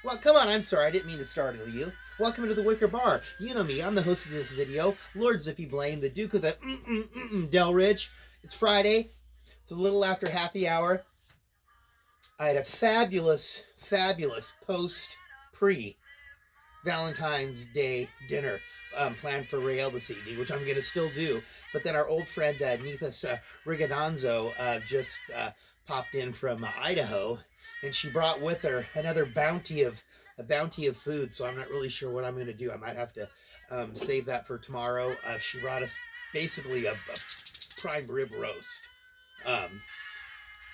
Well, come on, I'm sorry, I didn't mean to startle you. Welcome to the Wicker Bar. You know me, I'm the host of this video, Lord Zippy Blaine, the Duke of the Del Ridge. It's Friday, it's a little after happy hour. I had a fabulous post-pre-Valentine's Day dinner planned for Rael this evening, which I'm going to still do. But then our old friend Nithas Rigonanzo just popped in from Idaho, and she brought with her another bounty of food. So I'm not really sure what I'm going to do. I might have to save that for tomorrow. She brought us basically a prime rib roast.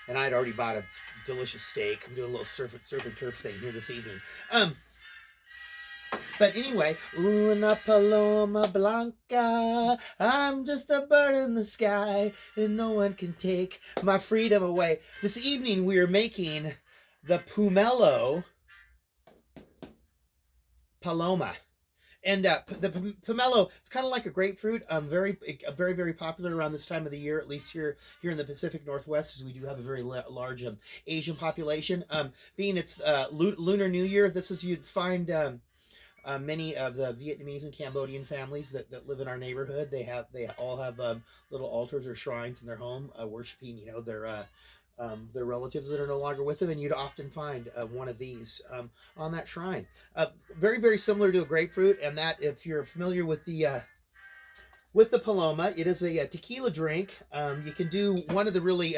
And I'd already bought a delicious steak. I'm doing a little surf and turf thing here this evening. But anyway, una paloma blanca, I'm just a bird in the sky, and no one can take my freedom away. This evening we are making the Pumelo Paloma. And the pomelo, it's kind of like a grapefruit. Very popular around this time of the year, at least here in the Pacific Northwest, as we do have a very large Asian population. Being it's Lunar New Year, you'd find many of the Vietnamese and Cambodian families that live in our neighborhood. They all have little altars or shrines in their home, worshiping their relatives that are no longer with them, and you'd often find one of these on that shrine. Very similar to a grapefruit, and that, if you're familiar with the Paloma, it is a tequila drink. You can do one of the really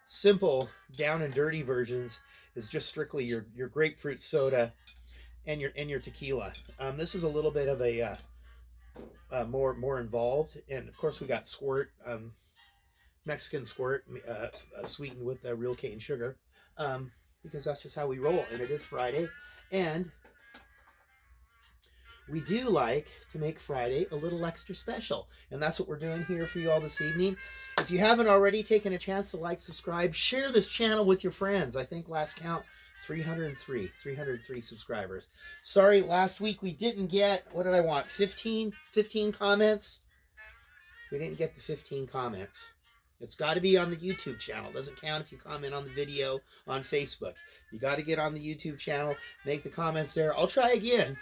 simple down and dirty versions is just strictly your grapefruit soda and your tequila. This is a little bit of a more involved, and of course we got squirt. Mexican squirt, sweetened with real cane sugar, because that's just how we roll. And it is Friday, and we do like to make Friday a little extra special, and that's what we're doing here for you all this evening. If you haven't already taken a chance to like, subscribe, share this channel with your friends. I think last count 303 subscribers. Sorry, last week we didn't get, what did I want, 15 comments? We didn't get the 15 comments. It's got to be on the YouTube channel. It doesn't count if you comment on the video on Facebook. You got to get on the YouTube channel, make the comments there. I'll try again.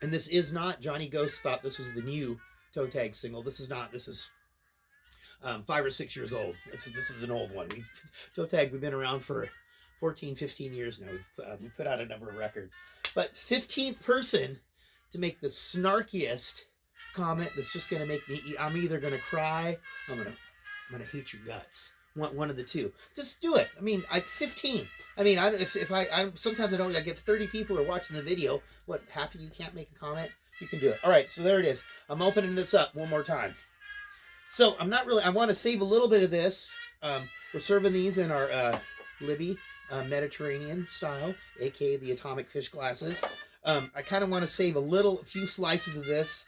And this is not, Johnny Ghost thought this was the new Toe Tag single. This is not. This is 5 or 6 years old. This is an old one. Toe Tag, we've been around for 14, 15 years now. We've put out a number of records. But 15th person to make the snarkiest comment that's just going to make me, I'm either going to cry, I'm going to hate your guts. One of the two. Just do it. I mean, 15. I mean, sometimes I get 30 people who are watching the video. What, half of you can't make a comment? You can do it. All right, so there it is. I'm opening this up one more time. So I want to save a little bit of this. We're serving these in our Libby Mediterranean style, aka the atomic fish glasses. I kind of want to save a few slices of this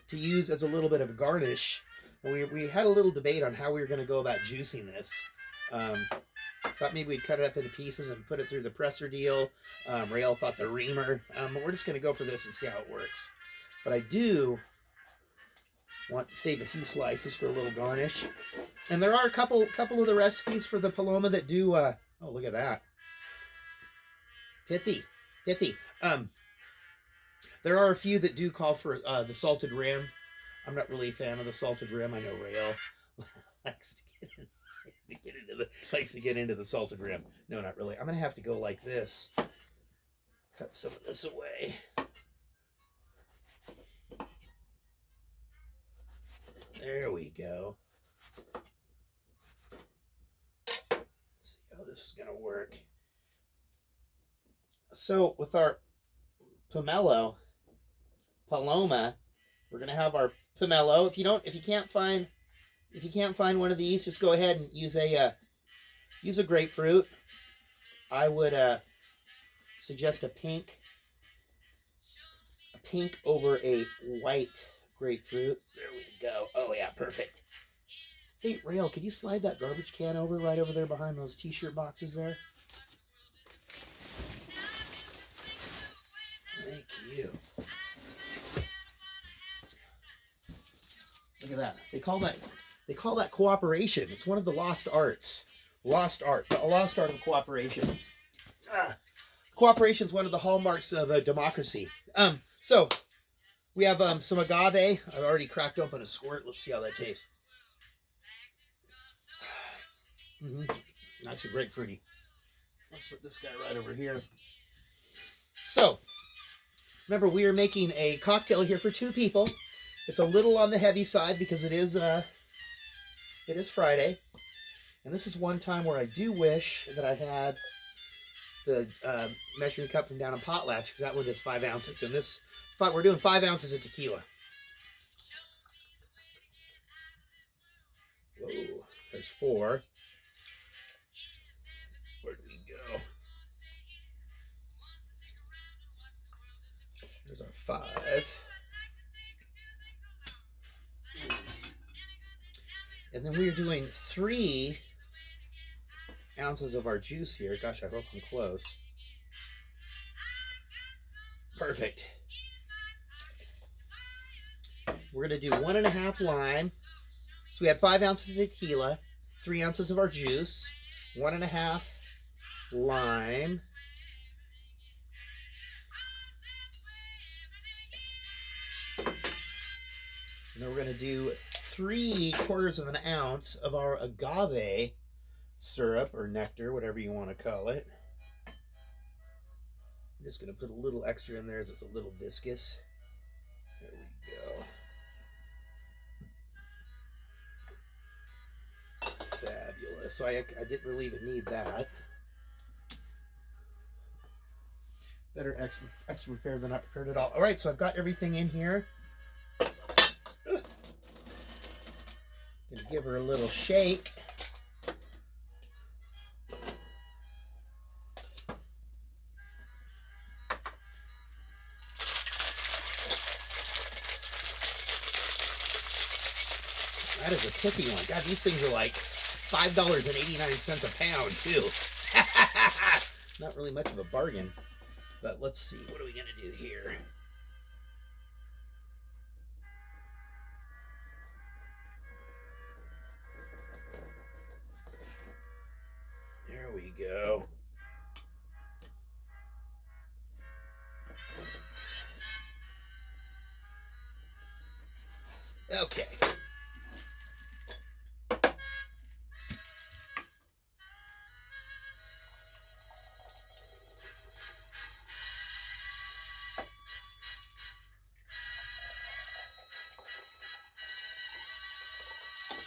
to use as a little bit of a garnish. We had a little debate on how we were going to go about juicing this. Thought maybe we'd cut it up into pieces and put it through the presser deal. Rael thought the reamer. But we're just going to go for this and see how it works. But I do want to save a few slices for a little garnish. And there are a couple of the recipes for the Paloma that do, oh, look at that. Pithy. There are a few that do call for the salted rim. I'm not really a fan of the salted rim. I know Rael likes to get into the salted rim. No, not really. I'm going to have to go like this. Cut some of this away. There we go. Let's see how this is going to work. So with our Paloma, we're going to have our pomelo. If you can't find one of these, just go ahead and use a grapefruit. I would suggest a pink over a white grapefruit. There we go. Oh yeah, perfect. Hey Rael, could you slide that garbage can right over there behind those t-shirt boxes there? Thank you. Look at that. They call that cooperation. It's one of the lost arts. A lost art of cooperation. Cooperation is one of the hallmarks of a democracy. So we have some agave. I've already cracked open a squirt. Let's see how that tastes. Nice and grapefruity. Let's put this guy right over here. So, remember, we are making a cocktail here for 2 people. It's a little on the heavy side because it is Friday. And this is one time where I do wish that I had the measuring cup from down in Potlatch, because that one is 5 ounces. And this, we're doing 5 ounces of tequila. Whoa, there's 4. Where do we go? There's our 5. And then we are doing 3 ounces of our juice here. Gosh, I hope I'm close. Perfect. We're going to do 1.5 lime. So we had 5 ounces of tequila, 3 ounces of our juice, 1.5 lime. And then we're going to do 3/4 of an ounce of our agave syrup or nectar, whatever you want to call it. I'm just going to put a little extra in there as it's a little viscous. There we go. Fabulous. So I didn't really even need that. Better extra prepared than not prepared at all. All right, so I've got everything in here. Gonna give her a little shake. That is a picky one. God, these things are like $5.89 a pound, too. Not really much of a bargain. But let's see. What are we going to do here? There we go. Okay.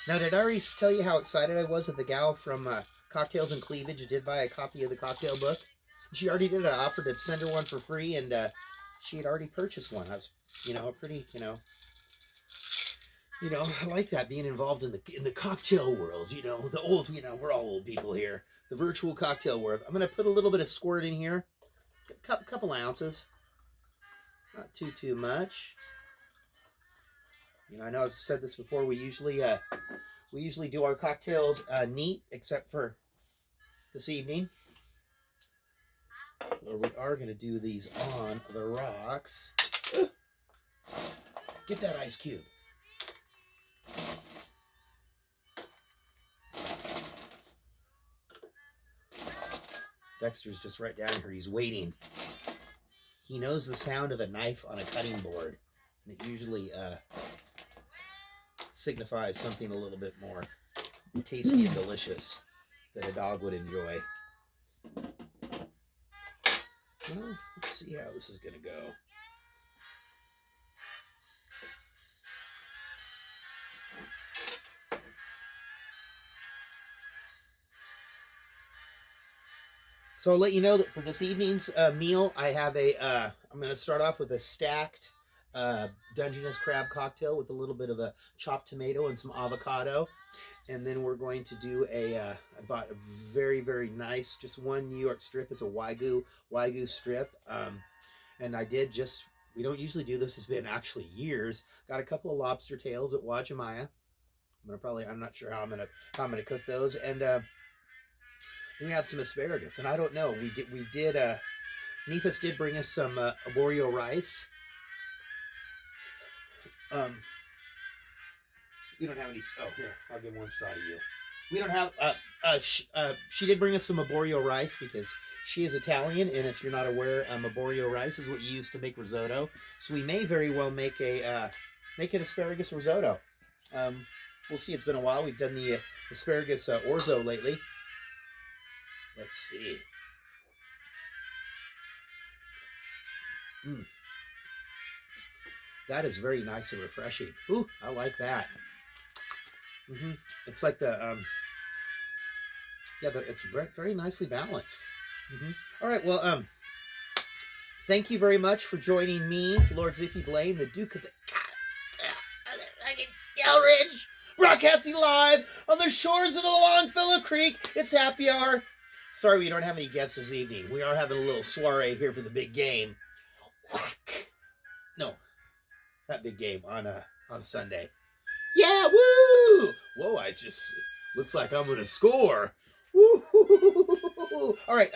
Now, did I already tell you how excited I was that the gal from Cocktails and Cleavage did buy a copy of the cocktail book? She already did. I offered to send her one for free, and she had already purchased one. I was, pretty, I like that, being involved in the cocktail world. The old, we're all old people here. The virtual cocktail world. I'm gonna put a little bit of squirt in here, a couple ounces, not too much. I know I've said this before. We usually do our cocktails neat, except for this evening, where we are going to do these on the rocks. Get that ice cube. Dexter's just right down here. He's waiting. He knows the sound of a knife on a cutting board, and it usually signifies something a little bit more tasty and delicious that a dog would enjoy. Well, let's see how this is going to go. So I'll let you know that for this evening's meal, I have I'm going to start off with a stacked Dungeness crab cocktail with a little bit of a chopped tomato and some avocado. And then we're going to do I bought a very, very nice, just one New York strip. It's a Wagyu strip. And we don't usually do this. It's been actually years. Got a couple of lobster tails at Wajimaya. I'm not sure how I'm gonna cook those. And we have some asparagus. And I don't know, Nethus did bring us some arborio rice. We don't have any. Oh, here, I'll give one straw to you. We don't have. She did bring us some arborio rice because she is Italian, and if you're not aware, arborio rice is what you use to make risotto. So we may very well make make an asparagus risotto. We'll see. It's been a while. We've done the asparagus orzo lately. Let's see. Mm. That is very nice and refreshing. Ooh, I like that. Mm-hmm. It's like the yeah, it's very nicely balanced. Mm-hmm. All right, well, thank you very much for joining me, Lord Zippy Blaine, the Duke of the Ridge, broadcasting live on the shores of the Longfellow Creek. It's happy hour. Sorry we don't have any guests this evening. We are having a little soiree here for the big game. Whack! No, that big game on Sunday. Yeah, woo! Whoa, I just looks like I'm gonna score. Woo! All right,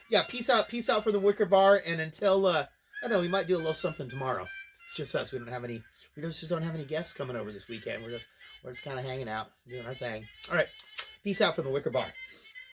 yeah, peace out for the Wicker Bar, and until I don't know, we might do a little something tomorrow. It's just us. We just don't have any guests coming over this weekend. We're just kind of hanging out, doing our thing. All right, peace out from the Wicker Bar.